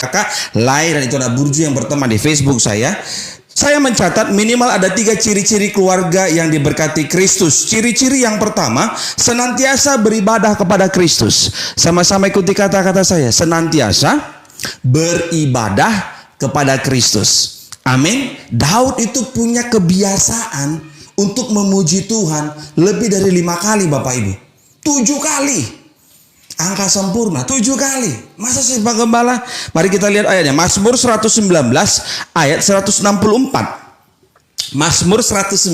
Kakak lahir dan itu ada Burju yang berteman di Facebook saya. Saya mencatat minimal ada 3 ciri-ciri keluarga yang diberkati Kristus. Ciri-ciri yang pertama, senantiasa beribadah kepada Kristus. Sama-sama ikuti kata-kata saya, senantiasa beribadah kepada Kristus. Amin. Daud itu punya kebiasaan untuk memuji Tuhan lebih dari 5 kali Bapak Ibu. 7 kali. Angka sempurna 7 kali. Masa sih Pak Gembala? Mari kita lihat ayatnya. Mazmur 119 ayat 164. Mazmur 119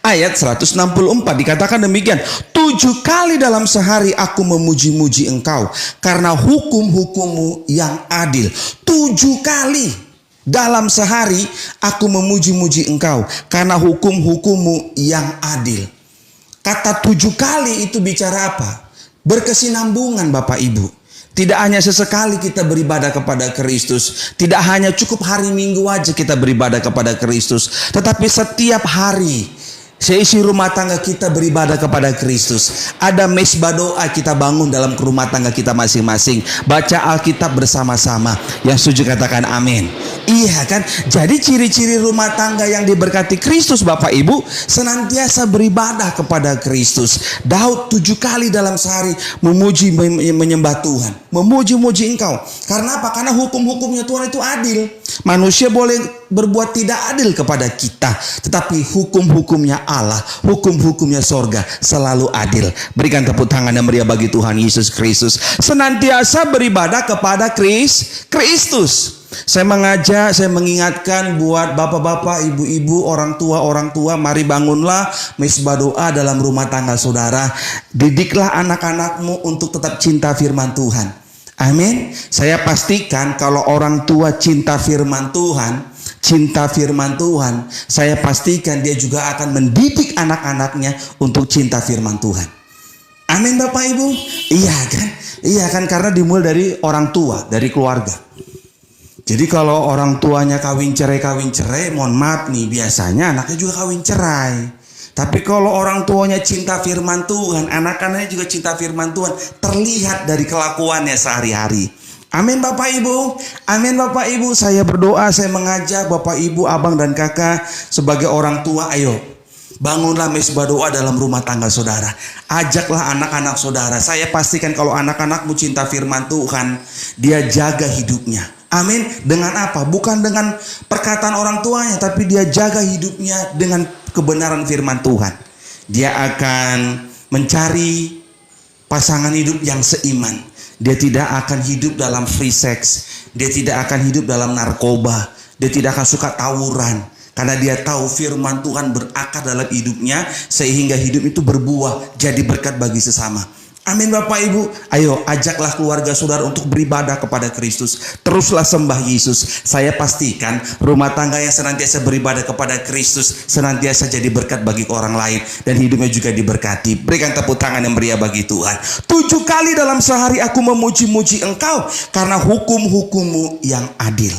ayat 164 dikatakan demikian. 7 kali dalam sehari aku memuji-muji Engkau karena hukum-hukum-Mu yang adil. 7 kali dalam sehari aku memuji-muji Engkau karena hukum-hukum-Mu yang adil. Kata 7 kali itu bicara apa? Berkesinambungan Bapak Ibu. Tidak hanya sesekali kita beribadah kepada Kristus. Tidak hanya cukup hari Minggu aja kita beribadah kepada Kristus. Tetapi setiap hari seisi rumah tangga kita beribadah kepada Kristus. Ada mesbah doa kita bangun dalam rumah tangga kita masing-masing. Baca Alkitab bersama-sama. Yang setuju katakan amin. Iya kan? Jadi ciri-ciri rumah tangga yang diberkati Kristus Bapak Ibu, senantiasa beribadah kepada Kristus. Daud 7 kali dalam sehari memuji menyembah Tuhan. Memuji-muji Engkau. Karena apa? Karena hukum-hukumnya Tuhan itu adil. Manusia boleh berbuat tidak adil kepada kita, tetapi hukum-hukumnya Allah, hukum-hukumnya sorga selalu adil. Berikan tepuk tangan yang meriah bagi Tuhan Yesus Kristus. Senantiasa beribadah kepada Kristus. Saya mengajak, saya mengingatkan buat bapak-bapak, ibu-ibu, orang tua, mari bangunlah mesbah doa dalam rumah tangga saudara. Didiklah anak-anakmu untuk tetap cinta firman Tuhan. Amin. Saya pastikan kalau orang tua cinta firman Tuhan, saya pastikan dia juga akan mendidik anak-anaknya untuk cinta firman Tuhan. Amin Bapak Ibu. Iya kan karena dimulai dari orang tua, dari keluarga. Jadi kalau orang tuanya kawin cerai, mohon maaf nih, biasanya anaknya juga kawin cerai. Tapi kalau orang tuanya cinta firman Tuhan, anak-anaknya juga cinta firman Tuhan, terlihat dari kelakuannya sehari-hari. Amin Bapak Ibu. Amin Bapak Ibu. Saya berdoa, saya mengajak Bapak Ibu, abang dan kakak sebagai orang tua, ayo bangunlah mesbah doa dalam rumah tangga saudara. Ajaklah anak-anak saudara. Saya pastikan kalau anak-anakmu cinta firman Tuhan, dia jaga hidupnya. Amin. Dengan apa? Bukan dengan perkataan orang tuanya, tapi dia jaga hidupnya dengan kebenaran firman Tuhan. Dia akan mencari pasangan hidup yang seiman. Dia tidak akan hidup dalam free sex. Dia tidak akan hidup dalam narkoba. Dia tidak akan suka tawuran. Karena dia tahu firman Tuhan berakar dalam hidupnya, sehingga hidup itu berbuah jadi berkat bagi sesama. Amin Bapak Ibu. Ayo ajaklah keluarga saudara untuk beribadah kepada Kristus. Teruslah sembah Yesus. Saya pastikan rumah tangga yang senantiasa beribadah kepada Kristus senantiasa jadi berkat bagi orang lain. Dan hidupnya juga diberkati. Berikan tepuk tangan yang meriah bagi Tuhan. 7 kali dalam sehari aku memuji-muji Engkau karena hukum-hukum-Mu yang adil.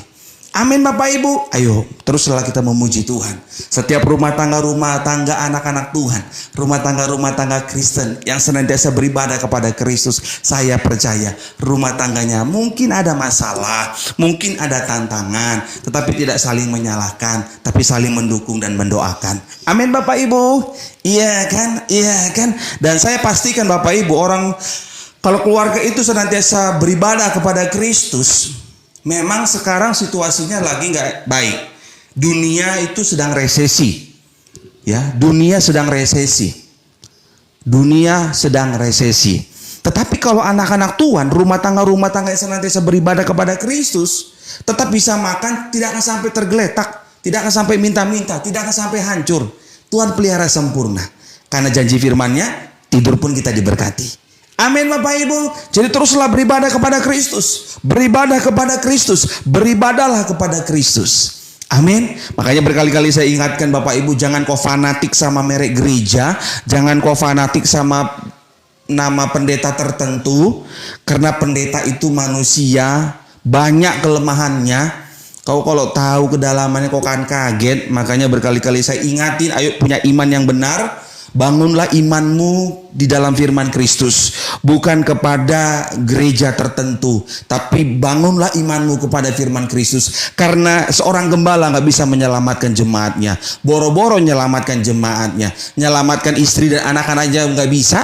Amin Bapak Ibu. Ayo teruslah kita memuji Tuhan. Setiap rumah tangga anak-anak Tuhan, rumah tangga Kristen yang senantiasa beribadah kepada Kristus, saya percaya rumah tangganya mungkin ada masalah, mungkin ada tantangan, tetapi tidak saling menyalahkan, tapi saling mendukung dan mendoakan. Amin Bapak Ibu. Iya kan. Dan saya pastikan Bapak Ibu, orang kalau keluarga itu senantiasa beribadah kepada Kristus, memang sekarang situasinya lagi nggak baik. Dunia itu sedang resesi. Ya, dunia sedang resesi. Tetapi kalau anak-anak Tuhan, rumah tangga yang senantiasa beribadah kepada Kristus, tetap bisa makan, tidak akan sampai tergeletak, tidak akan sampai minta-minta, tidak akan sampai hancur. Tuhan pelihara sempurna. Karena janji firman-Nya, tidur pun kita diberkati. Amin Bapak Ibu. Jadi teruslah beribadah kepada Kristus. Beribadahlah kepada Kristus. Amin. Makanya berkali-kali saya ingatkan Bapak Ibu, jangan kau fanatik sama merek gereja, jangan kau fanatik sama nama pendeta tertentu, karena pendeta itu manusia, banyak kelemahannya. Kau kalau tahu kedalamannya kau kan kaget. Makanya berkali-kali saya ingatin, ayo punya iman yang benar, Bangunlah imanmu di dalam firman Kristus, bukan kepada gereja tertentu, tapi bangunlah imanmu kepada firman Kristus. Karena seorang gembala nggak bisa menyelamatkan jemaatnya, boro-boro menyelamatkan jemaatnya, menyelamatkan istri dan anak-anak aja nggak bisa.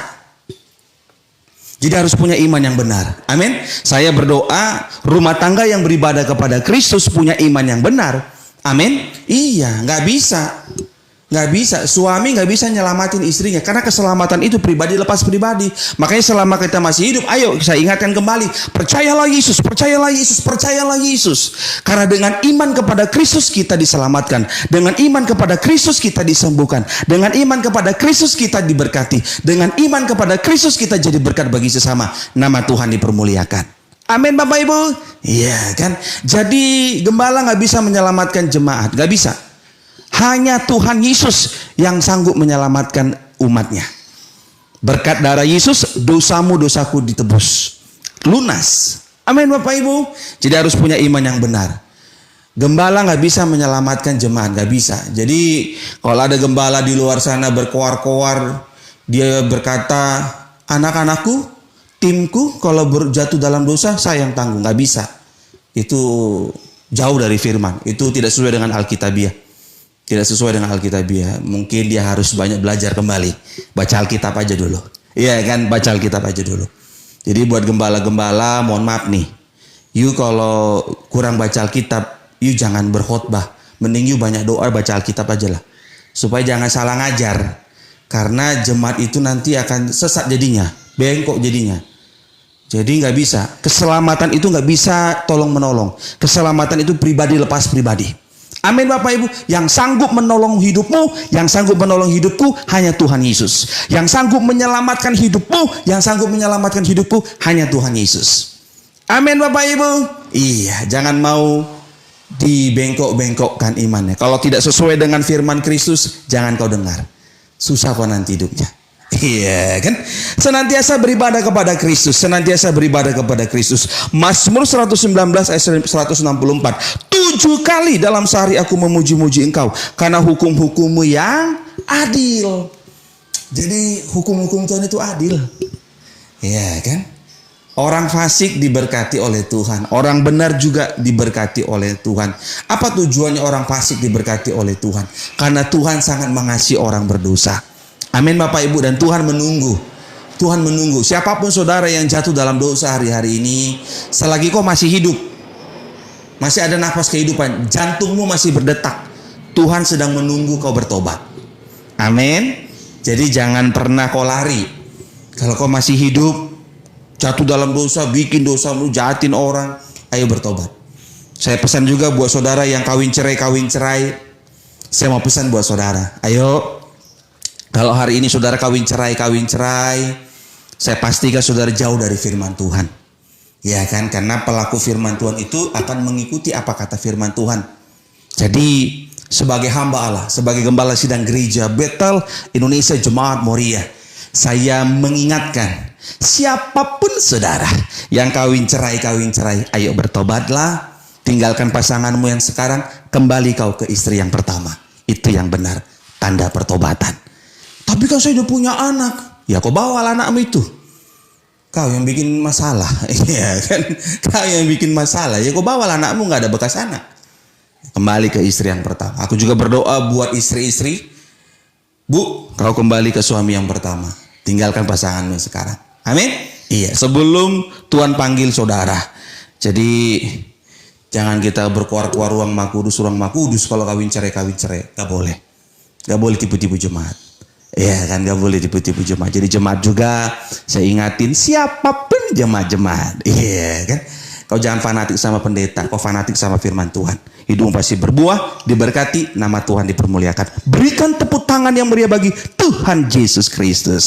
Jadi harus punya iman yang benar. Amin. Saya berdoa rumah tangga yang beribadah kepada Kristus punya iman yang benar. Amin. Iya, nggak bisa. Nggak bisa, suami nggak bisa nyelamatin istrinya karena keselamatan itu pribadi lepas pribadi. Makanya selama kita masih hidup, ayo saya ingatkan kembali, percayalah Yesus, percayalah Yesus, percayalah Yesus. Karena dengan iman kepada Kristus kita diselamatkan, dengan iman kepada Kristus kita disembuhkan, dengan iman kepada Kristus kita diberkati, dengan iman kepada Kristus kita jadi berkat bagi sesama. Nama Tuhan dipermuliakan. Amin Bapak Ibu. Iya kan. Jadi gembala nggak bisa menyelamatkan jemaat, nggak bisa. Hanya Tuhan Yesus yang sanggup menyelamatkan umatnya. Berkat darah Yesus, dosamu dosaku ditebus, lunas. Amin Bapak Ibu. Jadi harus punya iman yang benar. Gembala nggak bisa menyelamatkan jemaat, nggak bisa. Jadi kalau ada gembala di luar sana berkoar-koar, dia berkata, anak-anakku, timku kalau jatuh dalam dosa saya yang tanggung, nggak bisa. Itu jauh dari firman. Itu tidak sesuai dengan Alkitabiah. Tidak sesuai dengan Alkitabiah. Mungkin dia harus banyak belajar kembali. Baca Alkitab aja dulu. Iya kan, baca Alkitab aja dulu. Jadi buat gembala-gembala, mohon maaf nih. You kalau kurang baca Alkitab, you jangan berkhotbah. Mending you banyak doa, baca Alkitab aja lah. Supaya jangan salah ngajar. Karena jemaat itu nanti akan sesat jadinya. Bengkok jadinya. Jadi nggak bisa. Keselamatan itu nggak bisa tolong menolong. Keselamatan itu pribadi lepas pribadi. Amin Bapak Ibu. Yang sanggup menolong hidupmu, yang sanggup menolong hidupku hanya Tuhan Yesus. Yang sanggup menyelamatkan hidupmu, yang sanggup menyelamatkan hidupku hanya Tuhan Yesus. Amin Bapak Ibu. Iya, jangan mau dibengkok-bengkokkan imannya. Kalau tidak sesuai dengan firman Kristus, jangan kau dengar. Susah kau nanti hidupnya. Iya kan? Senantiasa beribadah kepada Kristus, senantiasa beribadah kepada Kristus. Mazmur 119 ayat 164. 7 kali dalam sehari aku memuji-muji Engkau karena hukum-hukum-Mu yang adil. Jadi hukum-hukum Tuhan itu adil. Iya kan? Orang fasik diberkati oleh Tuhan, orang benar juga diberkati oleh Tuhan. Apa tujuannya orang fasik diberkati oleh Tuhan? Karena Tuhan sangat mengasihi orang berdosa. Amin Bapak Ibu. Dan Tuhan menunggu. Tuhan menunggu. Siapapun saudara yang jatuh dalam dosa hari-hari ini, selagi kau masih hidup, masih ada nafas kehidupan, jantungmu masih berdetak, Tuhan sedang menunggu kau bertobat. Amin. Jadi jangan pernah kau lari. Kalau kau masih hidup, jatuh dalam dosa, bikin dosa, lu jahatin orang, ayo bertobat. Saya pesan juga buat saudara yang kawin cerai. Saya mau pesan buat saudara, ayo. Kalau hari ini saudara kawin cerai, saya pastikan saudara jauh dari firman Tuhan. Ya kan, karena pelaku firman Tuhan itu akan mengikuti apa kata firman Tuhan. Jadi sebagai hamba Allah, sebagai gembala sidang gereja Bethel Indonesia Jemaat Moriah, saya mengingatkan siapapun saudara yang kawin cerai, ayo bertobatlah, tinggalkan pasanganmu yang sekarang, kembali kau ke istri yang pertama. Itu yang benar, tanda pertobatan. Tapi kan saya udah punya anak. Ya kau bawa anakmu itu. Kau yang bikin masalah. Iya kan. Kau yang bikin masalah. Ya kau bawa anakmu, gak ada bekas anak. Kembali ke istri yang pertama. Aku juga berdoa buat istri-istri. Bu, kau kembali ke suami yang pertama. Tinggalkan pasanganmu sekarang. Amin. Iya, sebelum Tuhan panggil saudara. Jadi jangan kita berkuar-kuar ruang makudus kalau kawin cerai. Gak boleh. Gak boleh tipu-tipu jemaat. Ya kan, gak boleh tipu-tipu jemaat. Jadi jemaat juga saya ingatin siapapun jemaat. Iya kan. Kau jangan fanatik sama pendeta, kau fanatik sama firman Tuhan. Hidupmu pasti berbuah, diberkati, nama Tuhan dipermuliakan. Berikan tepuk tangan yang meriah bagi Tuhan Yesus Kristus.